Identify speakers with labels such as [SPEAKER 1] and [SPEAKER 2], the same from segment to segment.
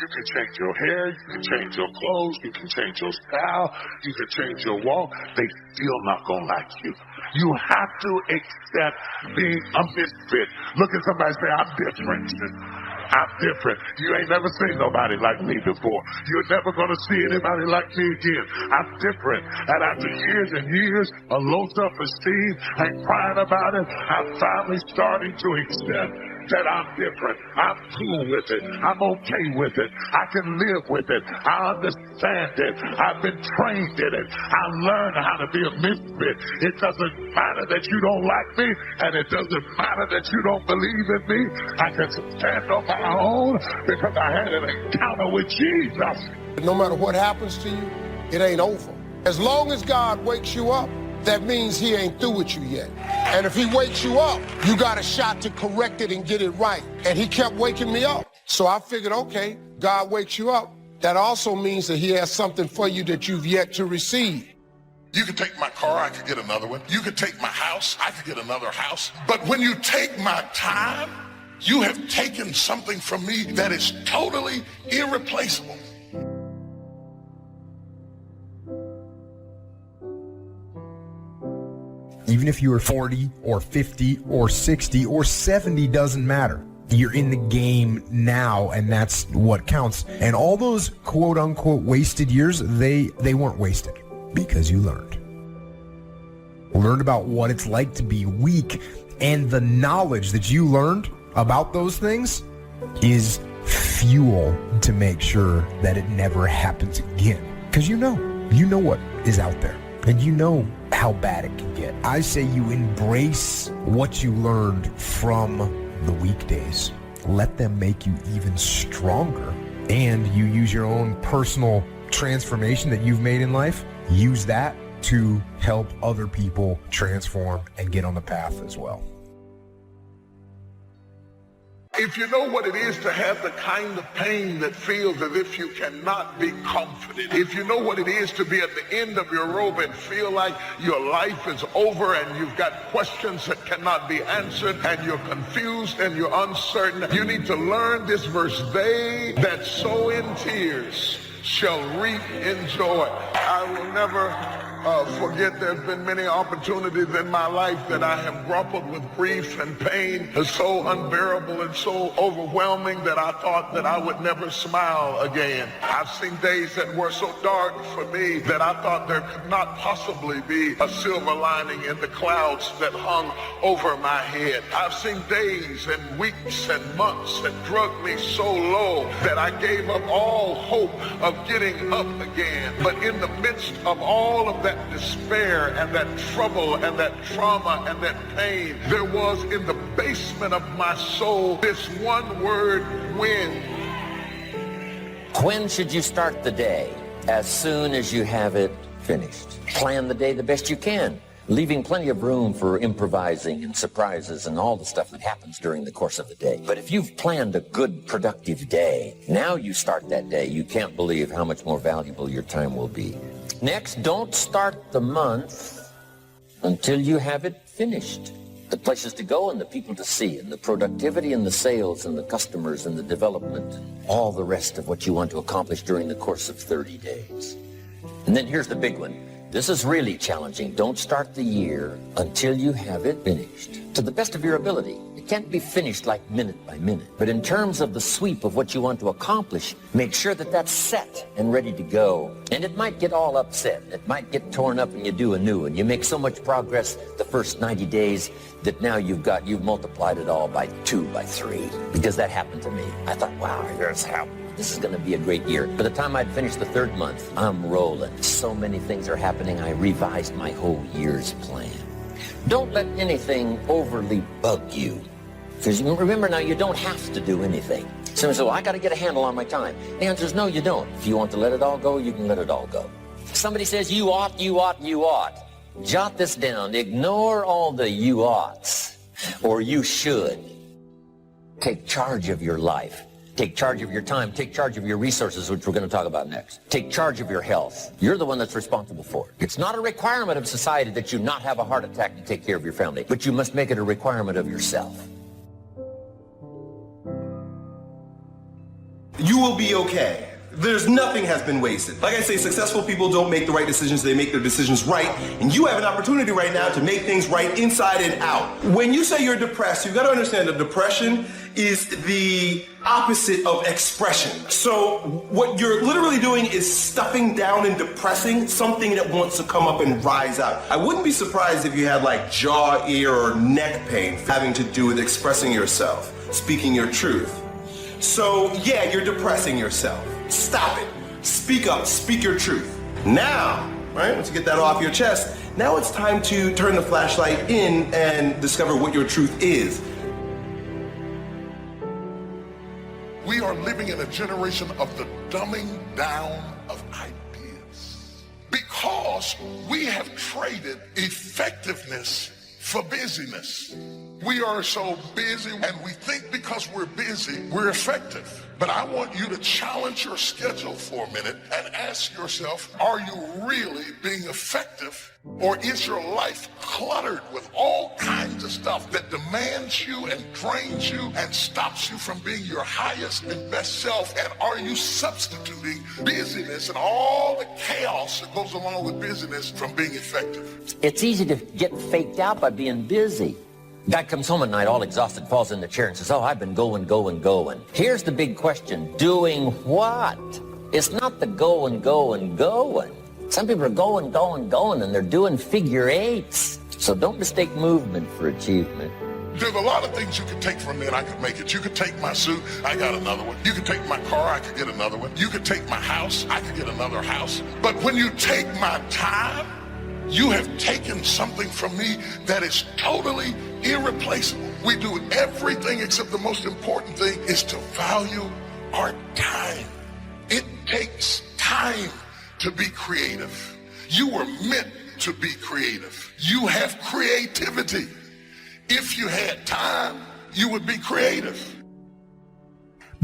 [SPEAKER 1] You can change your hair, you can change your clothes, you can change your style, you can change your walk. They still not gonna like you. You have to accept being a misfit. Look at somebody and say, I'm different. I'm different. You ain't never seen nobody like me before. You're never gonna see anybody like me again. I'm different. And after years and years of low self-esteem and crying about it, I'm finally starting to accept that I'm different. I'm cool with it. I'm okay with it. I can live with it. I understand it. I've been trained in it. I learned how to be a misfit. It doesn't matter that you don't like me, and it doesn't matter that you don't believe in me. I can stand on my own because I had an encounter with Jesus.
[SPEAKER 2] No matter what happens to you, it ain't over. As long as God wakes you up, that means he ain't through with you yet. And if he wakes you up, you got a shot to correct it and get it right. And he kept waking me up. So I figured, okay, God wakes you up. That also means that he has something for you that you've yet to receive.
[SPEAKER 3] You could take my car, I could get another one. You could take my house, I could get another house. But when you take my time, you have taken something from me that is totally irreplaceable.
[SPEAKER 4] Even if you are 40 or 50 or 60 or 70, doesn't matter. You're in the game now, and that's what counts. And all those quote unquote wasted years, they weren't wasted because you learned. Learned about what it's like to be weak, and the knowledge that you learned about those things is fuel to make sure that it never happens again. Because you know what is out there, and you know how bad it can get. I say you embrace what you learned from the weekdays. Let them make you even stronger. And you use your own personal transformation that you've made in life. Use that to help other people transform and get on the path as well.
[SPEAKER 3] If you know what it is to have the kind of pain that feels as if you cannot be comforted, if you know what it is to be at the end of your rope and feel like your life is over and you've got questions that cannot be answered and you're confused and you're uncertain, you need to learn this verse. They that sow in tears shall reap in joy. I will never forget there's been many opportunities in my life that I have grappled with grief and pain so unbearable and so overwhelming that I thought that I would never smile again. I've seen days that were so dark for me that I thought there could not possibly be a silver lining in the clouds that hung over my head. I've seen days and weeks and months that drugged me so low that I gave up all hope of getting up again. But in the midst of all of that despair and that trouble and that trauma and that pain, there was in the basement of my soul this one word, when.
[SPEAKER 5] When should you start the day? As soon as you have it finished. Plan the day the best you can, leaving plenty of room for improvising and surprises and all the stuff that happens during the course of the day. But if you've planned a good, productive day, now you start that day, you can't believe how much more valuable your time will be. Next, don't start the month until you have it finished. The places to go and the people to see and the productivity and the sales and the customers and the development, all the rest of what you want to accomplish during the course of 30 days. And then here's the big one. This is really challenging. Don't start the year until you have it finished. To the best of your ability. It can't be finished like minute by minute. But in terms of the sweep of what you want to accomplish, make sure that that's set and ready to go. And it might get all upset. It might get torn up and you do a new one. You make so much progress the first 90 days that now you've multiplied it all by 2, by 3. Because that happened to me. I thought, wow, here's how. This is going to be a great year. By the time I'd finished the 3rd month, I'm rolling. So many things are happening, I revised my whole year's plan. Don't let anything overly bug you. Because remember now, you don't have to do anything. Someone says, well, I got to get a handle on my time. The answer is no, you don't. If you want to let it all go, you can let it all go. Somebody says, you ought, you ought, you ought. Jot this down. Ignore all the you oughts or you should. Take charge of your life. Take charge of your time. Take charge of your resources, which we're going to talk about next. Take charge of your health. You're the one that's responsible for it. It's not a requirement of society that you not have a heart attack to take care of your family, but you must make it a requirement of yourself.
[SPEAKER 2] You
[SPEAKER 6] will be okay. There's nothing has been wasted. Like I say, successful people don't make the right decisions, they make their decisions right. And you have an opportunity right now to make things right inside and out. When you say you're depressed, you've got to understand that depression is the opposite of expression. So what you're literally doing is stuffing down and depressing something that wants to come up and rise out. I wouldn't be surprised if you had like jaw, ear, or neck pain having to do with expressing yourself, speaking your truth. So yeah, you're depressing yourself. Stop it. Speak up. Speak your truth. Now, right, once you get that off your chest, now it's time to turn the flashlight in and discover what your truth is.
[SPEAKER 3] We are living in a generation of the dumbing down of ideas because we have traded effectiveness for busyness. We are so busy and we think because we're busy, we're effective. But I want you to challenge your schedule for a minute and ask yourself, are you really being effective? Or is your life cluttered with all kinds of stuff that demands you and drains you and stops you from being your highest and best self? And are you substituting busyness and all the chaos that goes along with busyness from being effective?
[SPEAKER 5] It's easy to get faked out by being busy. Guy comes home at night all exhausted, falls in the chair and says, oh, I've been going. Here's the big question. Doing what? It's not the going. Some people are going, and they're doing figure eights. So don't mistake movement for achievement.
[SPEAKER 3] There's a lot of things you can take from me and I could make it. You could take my suit, I got another one. You could take my car, I could get another one. You could take my house, I could get another house. But when you take my time, you have taken something from me that is totally irreplaceable. We do everything except the most important thing is to value our time. It takes time to be creative. You were meant to be creative. You have creativity. If you had time, you would be creative.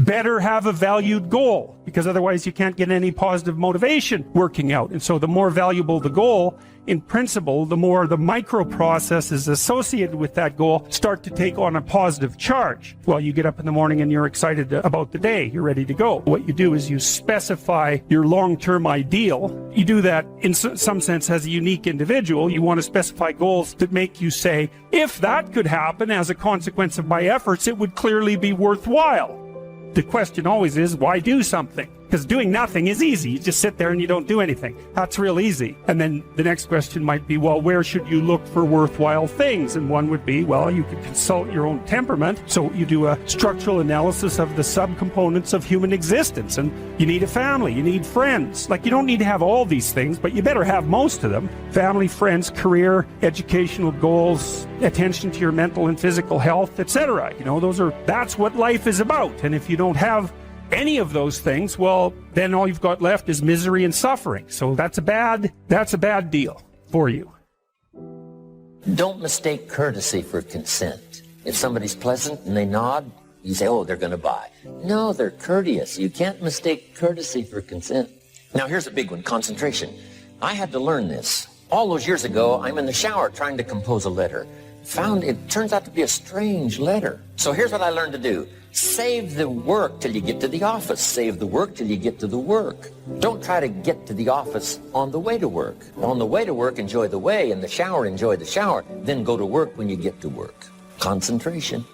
[SPEAKER 7] Better have a valued goal, because otherwise you can't get any positive motivation working out. And so the more valuable the goal, in principle, the more the microprocesses associated with that goal start to take on a positive charge. Well, you get up in the morning and you're excited about the day. You're ready to go. What you do is you specify your long-term ideal. You do that in some sense as a unique individual. You want to specify goals that make you say, if that could happen as a consequence of my efforts, it would clearly be worthwhile. The question always is, why do something? Because doing nothing is easy. You just sit there and you don't do anything. That's real easy. And then the next question might be, well, where should you look for worthwhile things? And one would be, well, you could consult your own temperament. So you do a structural analysis of the subcomponents of human existence. And you need a family, you need friends. Like, you don't need to have all these things, but you better have most of them. Family, friends, career, educational goals, attention to your mental and physical health, etc. You know, that's what life is about. And if you don't have any of those things, well, then all you've got left is misery and suffering. So that's a bad deal for you.
[SPEAKER 5] Don't mistake courtesy for consent. If somebody's pleasant and they nod, you say, oh, they're going to buy. No, they're courteous. You can't mistake courtesy for consent. Now, here's a big one, concentration. I had to learn this. All those years ago, I'm in the shower trying to compose a letter. Found it turns out to be a strange letter. So here's what I learned to do. Save the work till you get to the office. Save the work till you get to the work. Don't try to get to the office on the way to work. On the way to work, enjoy the way. In the shower, enjoy the shower. Then go to work when you get to work. Concentration.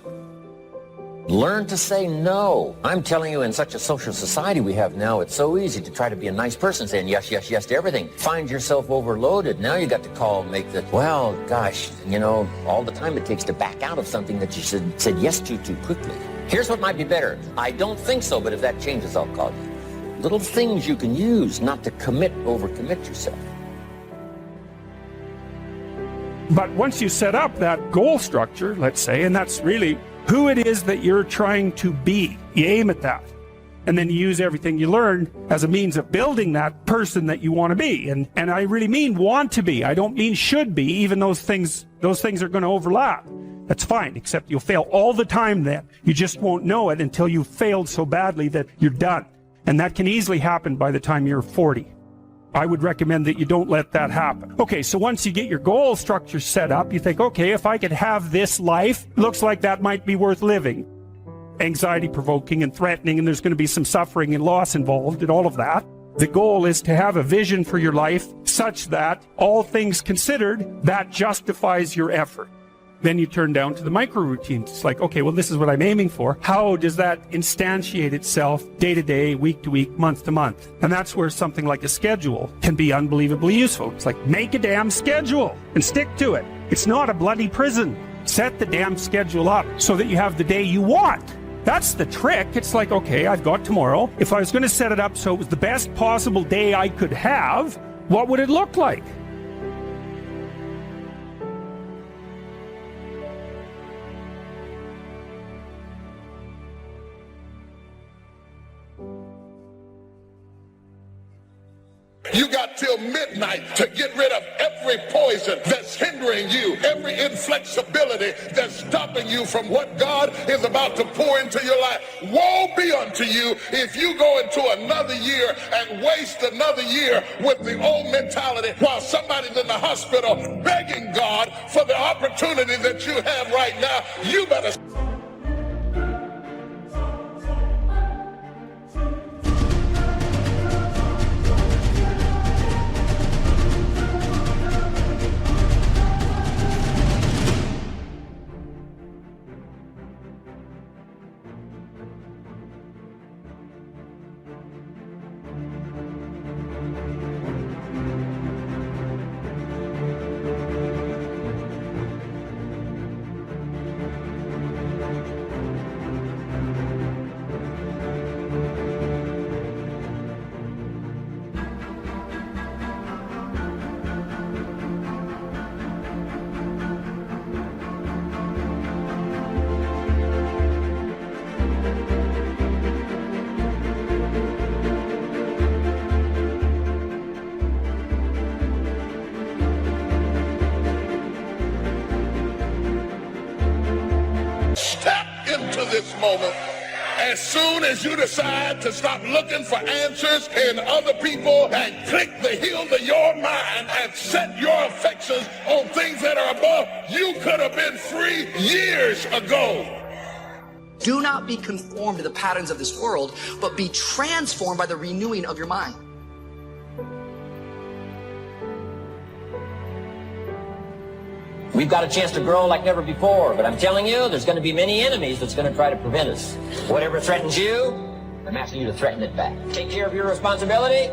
[SPEAKER 5] Learn to say no. I'm telling you, in such a social society we have now, it's so easy to try to be a nice person, saying yes, yes, yes to everything. Find yourself overloaded. Now you got to call and make the, well, gosh, you know, all the time it takes to back out of something that you said yes to too quickly. Here's what might be better. I don't think so, but if that changes, I'll call you. Little things you can use not to overcommit yourself.
[SPEAKER 7] But once you set up that goal structure, let's say, and that's really who it is that you're trying to be, you aim at that. And then you use everything you learn as a means of building that person that you want to be. And I really mean want to be. I don't mean should be, even those things are going to overlap. That's fine, except you'll fail all the time then. You just won't know it until you've failed so badly that you're done. And that can easily happen by the time you're 40. I would recommend that you don't let that happen. Okay, so once you get your goal structure set up, you think, okay, if I could have this life, looks like that might be worth living. anxiety provoking and threatening, and there's going to be some suffering and loss involved and all of that. The goal is to have a vision for your life such that, all things considered, that justifies your effort. Then you turn down to the micro routines. It's like, okay, well, this is what I'm aiming for. How does that instantiate itself day to day, week to week, month to month? And that's where something like a schedule can be unbelievably useful. It's like, make a damn schedule and stick to it. It's not a bloody prison. Set the damn schedule up so that you have the day you want. That's the trick. It's like, okay, I've got tomorrow. If I was going to set it up so it was the best possible day I could have, what would it look like?
[SPEAKER 3] You got till midnight to get rid of every poison that's hindering you, every inflexibility that's stopping you from what God is about to pour into your life. Woe be unto you if you go into another year and waste another year with the old mentality while somebody's in the hospital begging God for the opportunity that you have right now. You better... This moment, as soon as you decide to stop looking for answers in other people and click the heel to your mind and set your affections on things that are above, you could have been free years ago.
[SPEAKER 8] Do not be conformed to the patterns of this world, but be transformed by the renewing of your mind.
[SPEAKER 5] We've got a chance to grow like never before, but I'm telling you, there's going to be many enemies that's going to try to prevent us. Whatever threatens you, I'm asking you to threaten it back. Take care of your responsibility.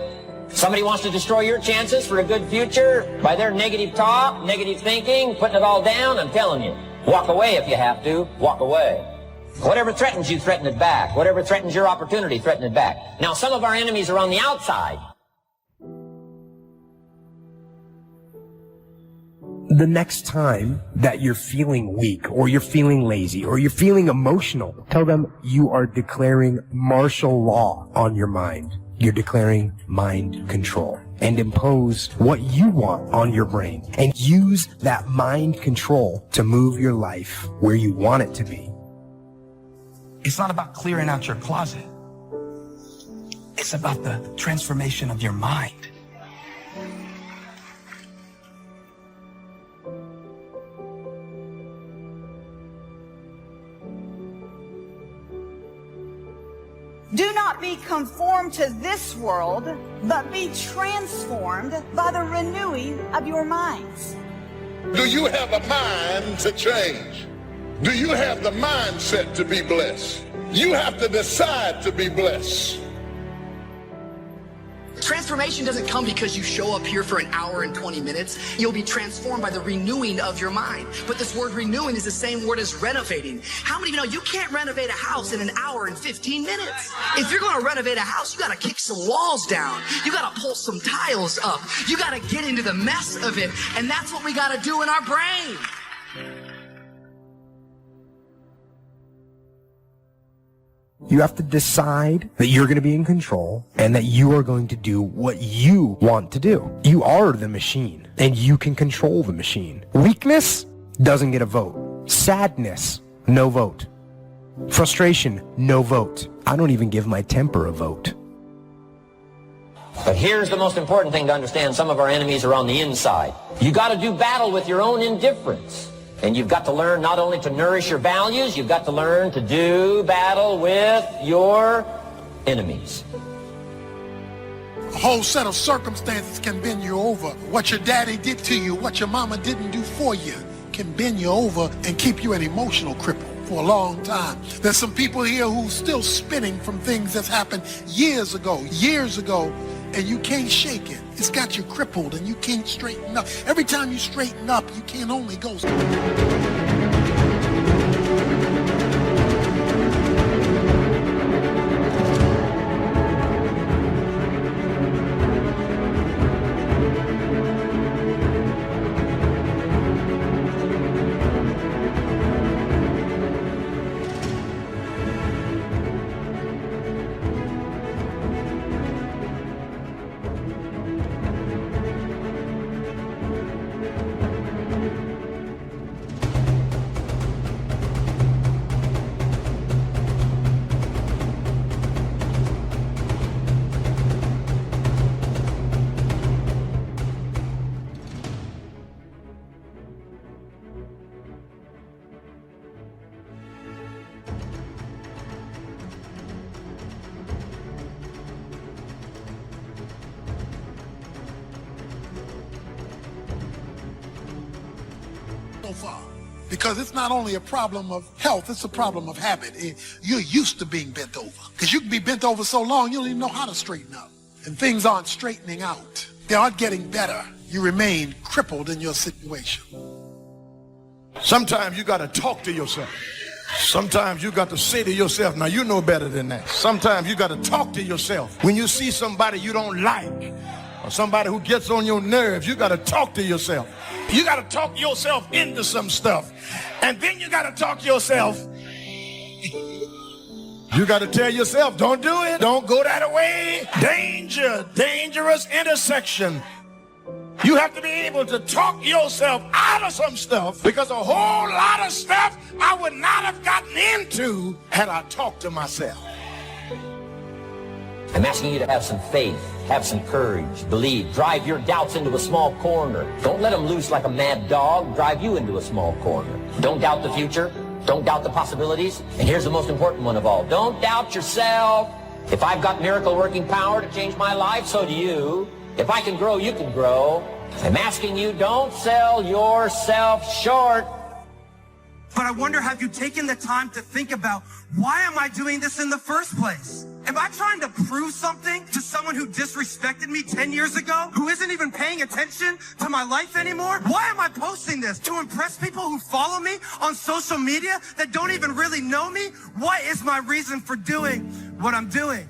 [SPEAKER 5] Somebody wants to destroy your chances for a good future by their negative talk, negative thinking, putting it all down. I'm telling you, walk away if you have to. Walk away. Whatever threatens you, threaten it back. Whatever threatens your opportunity, threaten it back. Now, some of our enemies are on the outside.
[SPEAKER 4] The next time that you're feeling weak or you're feeling lazy or you're feeling emotional, tell them you are declaring martial law on your mind. You're declaring mind control, and impose what you want on your brain and use that mind control to move your life where you want it to be.
[SPEAKER 9] It's not about clearing out your closet. It's about the transformation of your mind.
[SPEAKER 10] Do not be conformed to this world, but be transformed by the renewing of your minds.
[SPEAKER 3] Do you have a mind to change? Do you have the mindset to be blessed? You have to decide to be blessed.
[SPEAKER 8] Transformation doesn't come because you show up here for an hour and 20 minutes. You'll be transformed by the renewing of your mind. But this word renewing is the same word as renovating. How many of you know you can't renovate a house in an hour and 15 minutes? If you're going to renovate a house, you got to kick some walls down. You got to pull some tiles up. You got to get into the mess of it. And that's what we got to do in our brain.
[SPEAKER 4] You have to decide that you're going to be in control and that you are going to do what you want to do. You are the machine, and you can control the machine. Weakness doesn't get a vote. Sadness, no vote. Frustration, no vote. I don't even give my temper a vote.
[SPEAKER 5] But here's the most important thing to understand. Some of our enemies are on the inside. You got to do battle with your own indifference. And you've got to learn not only to nourish your values, you've got to learn to do battle with your enemies.
[SPEAKER 2] A whole set of circumstances can bend you over. What your daddy did to you, what your mama didn't do for you, can bend you over and keep you an emotional cripple for a long time. There's some people here who's still spinning from things that's happened years ago, and you can't shake it. It's got you crippled and you can't straighten up. Every time you straighten up, you can only go. Far. Because it's not only a problem of health, it's a problem of habit. You're used to being bent over. Because you can be bent over so long, you don't even know how to straighten up. And things aren't straightening out. They aren't getting better. You remain crippled in your situation.
[SPEAKER 3] Sometimes you got to talk to yourself. Sometimes you got to say to yourself, now you know better than that. Sometimes you got to talk to yourself. When you see somebody you don't like, or somebody who gets on your nerves, you got to talk to yourself. You got to talk yourself into some stuff. And then you got to talk yourself. You got to tell yourself, don't do it. Don't go that way. Danger, dangerous intersection. You have to be able to talk yourself out of some stuff, because a whole lot of stuff I would not have gotten into had I talked to myself.
[SPEAKER 5] I'm asking you to have some faith, have some courage, believe, drive your doubts into a small corner. Don't let them loose like a mad dog, drive you into a small corner. Don't doubt the future, don't doubt the possibilities, and here's the most important one of all, don't doubt yourself. If I've got miracle working power to change my life, so do you. If I can grow, you can grow. I'm asking you, don't sell yourself short.
[SPEAKER 9] But I wonder, have you taken the time to think about, why am I doing this in the first place? Am I trying to prove something to someone who disrespected me 10 years ago, who isn't even paying attention to my life anymore? Why am I posting this? To impress people who follow me on social media that don't even really know me? What is my reason for doing what I'm doing?